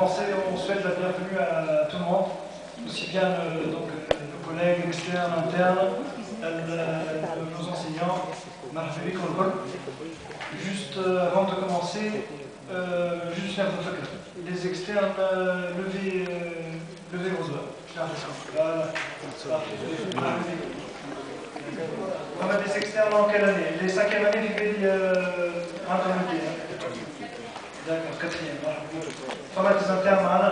commencer, on souhaite la bienvenue à tout le monde, aussi bien nos collègues externes, internes, nos enseignants. Juste avant de commencer, juste les externes, levez vos doigts. Voilà. On a des externes en quelle année? Les 5e années, في D'accord, 4e. On a des internes معنا.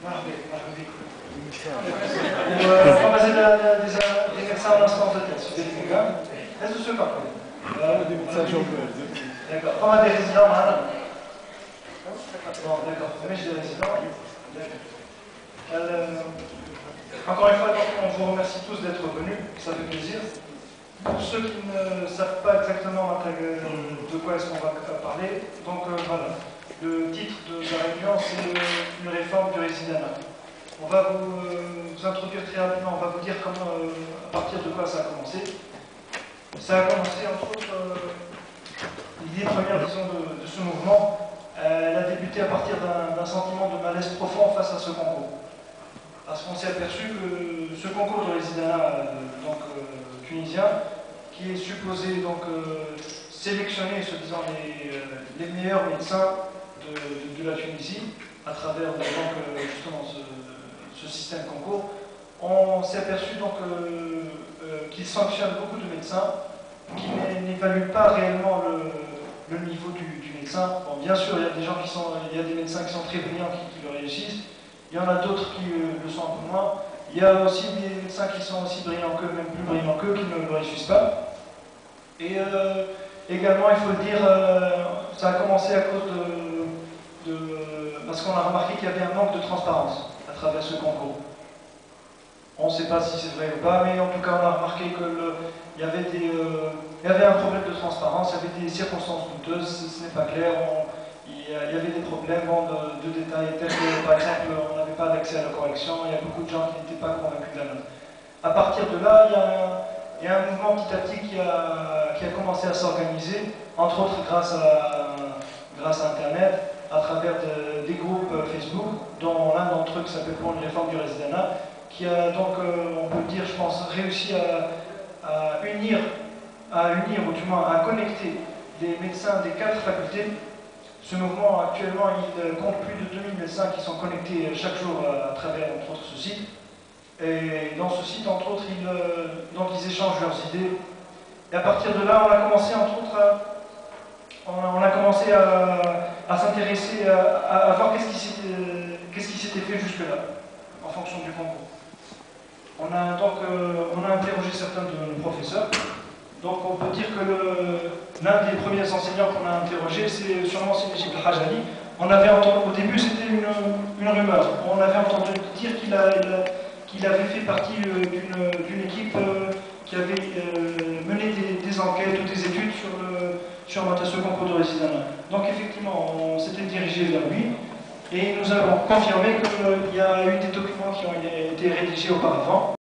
مرحبا بك. On a des médecins en instance de test. Est-ce que c'est pas D'accord. On a des résidents معنا. Bon, d'accord. Mais j'ai des résidents. Encore une fois, on vous remercie tous d'être venus, ça fait plaisir. Pour ceux qui ne savent pas exactement de quoi est-ce qu'on va parler, donc voilà, le titre de la réunion c'est une réforme du résidanat. On va vous introduire très rapidement, on va vous dire comment, à partir de quoi ça a commencé. Ça a commencé entre autres, l'idée première disons, de ce mouvement, elle a débuté à partir d'un sentiment de malaise profond face à ce concours. Parce qu'on s'est aperçu que ce concours de résidanat tunisien, qui est supposé sélectionner, soi-disant, les meilleurs médecins de la Tunisie, à travers justement ce système concours, on s'est aperçu qu'il sanctionne beaucoup de médecins qui n'évaluent pas réellement le niveau du médecin. Bon, bien sûr, il y a des gens il y a des médecins qui sont très brillants qui le réussissent. Il y en a d'autres qui le sont un peu moins. Il y a aussi des médecins qui sont aussi brillants qu'eux, même plus brillants qu'eux, qui ne le réussissent pas. Et également, il faut le dire, ça a commencé à cause parce qu'on a remarqué qu'il y avait un manque de transparence à travers ce concours. On ne sait pas si c'est vrai ou pas, mais en tout cas, on a remarqué qu'il y avait un problème de transparence, il y avait des circonstances douteuses, ce n'est pas clair. Il y avait des problèmes de détails tels que, par exemple, on n'avait pas d'accès à la correction, il y a beaucoup de gens qui n'étaient pas convaincus de la note. À partir de là, il y a un mouvement petit à petit qui a commencé à s'organiser, entre autres grâce à Internet, à travers des groupes Facebook, dont l'un d'entre eux qui s'appelle pour une réforme du résidanat, qui a donc, on peut dire, je pense, réussi à unir, ou du moins à connecter les médecins des 4 facultés. Ce mouvement, actuellement, il compte plus de 2000 médecins qui sont connectés chaque jour à travers, entre autres, ce site. Et dans ce site, entre autres, ils échangent leurs idées. Et à partir de là, on a commencé, entre autres, à s'intéresser, à voir qu'est-ce qui s'était fait jusque-là, en fonction du concours. On a interrogé certains de nos professeurs. Donc on peut dire que l'un des premiers enseignants qu'on a interrogé, c'est sûrement Najib Hajani. On avait entendu, au début c'était une rumeur, on avait entendu dire qu'il avait fait partie d'une équipe qui avait mené des enquêtes ou des études sur ce concours de résidanat. Donc effectivement, on s'était dirigé vers lui et nous avons confirmé qu'il y a eu des documents qui ont été rédigés auparavant.